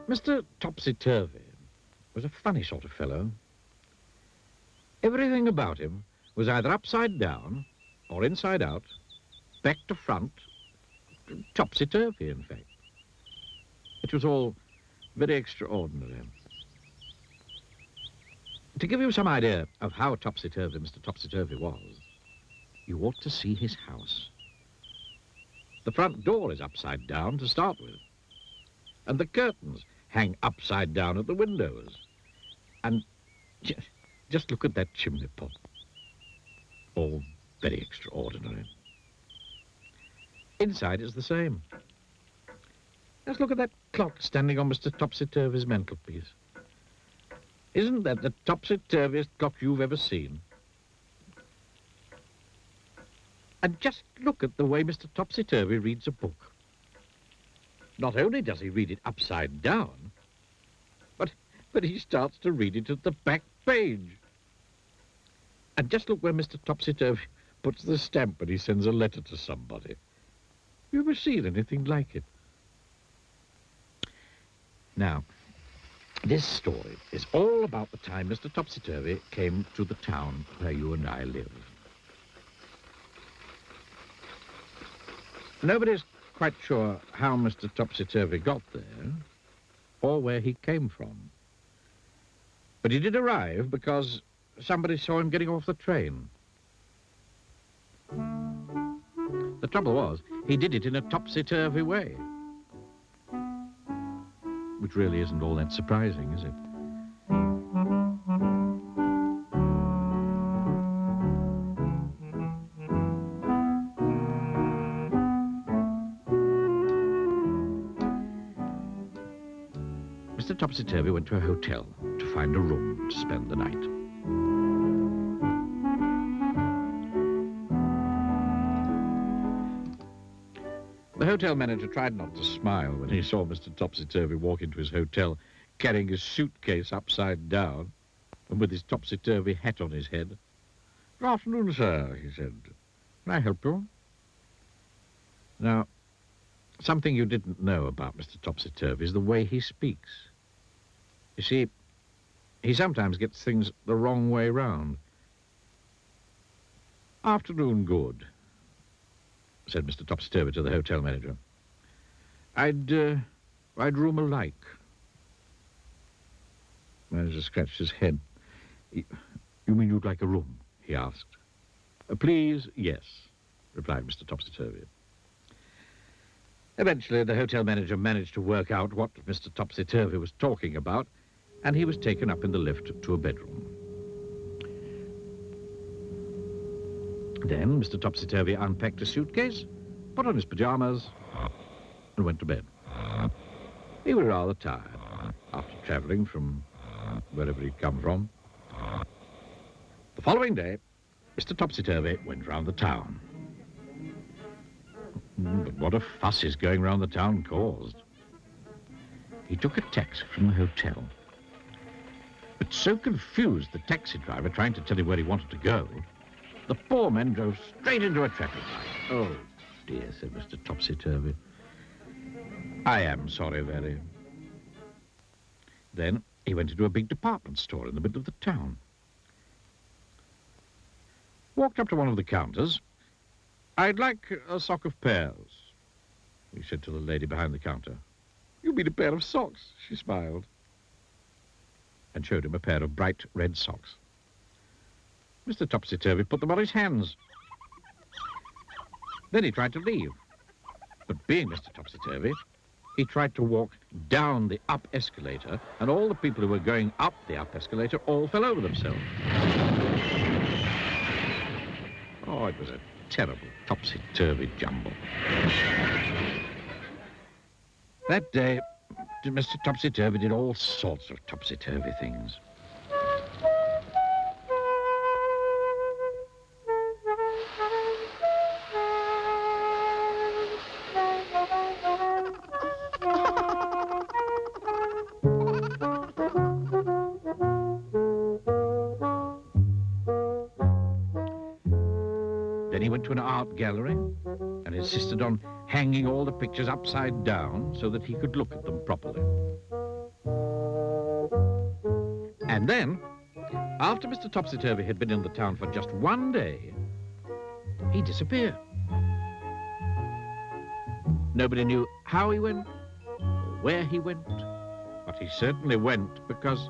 Mr. Topsy-Turvy was a funny sort of fellow. Everything about him was either upside down or inside out, back to front, topsy-turvy, in fact. It was all very extraordinary. To give you some idea of how topsy-turvy Mr. Topsy-Turvy was, you ought to see his house. The front door is upside down to start with, and the curtains hang upside down at the windows. And just look at that chimney pot. All very extraordinary. Inside is the same. Just look at that clock standing on Mr. Topsy-Turvy's mantelpiece. Isn't that the topsy-turviest clock you've ever seen? And just look at the way Mr. Topsy-Turvy reads a book. Not only does he read it upside down, but he starts to read it at the back page. And just look where Mr. Topsy-Turvy puts the stamp when he sends a letter to somebody. You ever seen anything like it? Now, this story is all about the time Mr. Topsy-Turvy came to the town where you and I live. Nobody's quite sure how Mr. Topsy-Turvy got there or where he came from. But he did arrive because somebody saw him getting off the train. The trouble was, he did it in a topsy-turvy way. Which really isn't all that surprising, is it? Mr. Topsy-Turvy went to a hotel to find a room to spend the night. The hotel manager tried not to smile when he saw Mr. Topsy-Turvy walk into his hotel carrying his suitcase upside down and with his topsy-turvy hat on his head. "Good afternoon, sir," he said. "Can I help you?" Now, something you didn't know about Mr. Topsy-Turvy is the way he speaks. You see, he sometimes gets things the wrong way round. "Afternoon, good," said Mr. Topsy-Turvy to the hotel manager. I'd room alike." The manager scratched his head. "You mean you'd like a room?" he asked. "Please, yes," replied Mr. Topsy-Turvy. Eventually, the hotel manager managed to work out what Mr. Topsy-Turvy was talking about, and he was taken up in the lift to a bedroom. Then Mr. Topsy-Turvy unpacked a suitcase, put on his pajamas, and went to bed. He was rather tired after travelling from wherever he'd come from. The following day, Mr. Topsy-Turvy went round the town. But what a fuss his going round the town caused. He took a taxi from the hotel, but so confused the taxi driver trying to tell him where he wanted to go, the poor man drove straight into a traffic light. "Oh, dear," said Mr. Topsy-Turvy. "I am sorry, very." Then he went into a big department store in the middle of the town. Walked up to one of the counters. "I'd like a sock of pears," he said to the lady behind the counter. "You mean a pair of socks?" she smiled, and showed him a pair of bright red socks. Mr. Topsy-Turvy put them on his hands. Then he tried to leave. But being Mr. Topsy-Turvy, he tried to walk down the up escalator, and all the people who were going up the up escalator all fell over themselves. Oh, it was a terrible topsy-turvy jumble. That day, Mr. Topsy-Turvy did all sorts of topsy-turvy things. Then he went to an art gallery and insisted on hanging all the pictures upside down so that he could look at them properly. And then, after Mr. Topsy-Turvy had been in the town for just one day, he disappeared. Nobody knew how he went or where he went, but he certainly went because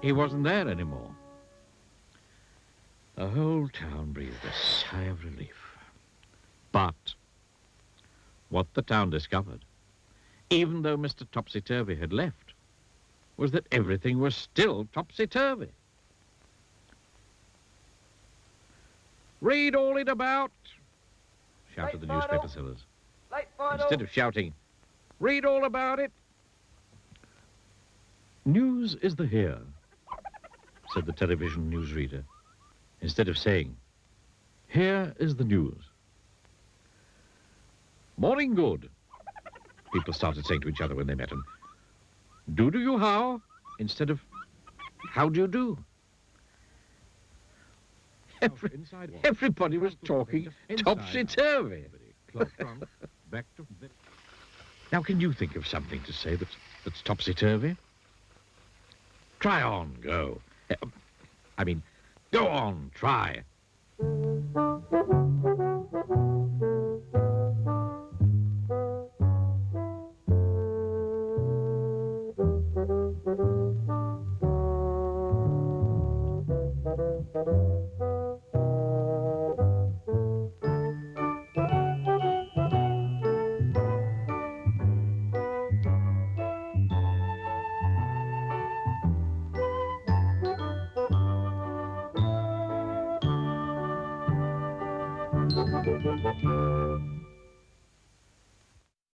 he wasn't there anymore. The whole town breathed a sigh of relief. But what the town discovered, even though Mr. Topsy-Turvy had left, was that everything was still topsy-turvy. "Read all it about," shouted the newspaper sellers. Instead of shouting, "Read all about it." "News is the here," said the television newsreader, instead of saying, "Here is the news." "Morning good," people started saying to each other when they met him. "Do you how?" instead of "How do you do?" Everybody was talking topsy-turvy. Now, can you think of something to say that's topsy-turvy? Try on, go. I mean, go on, try.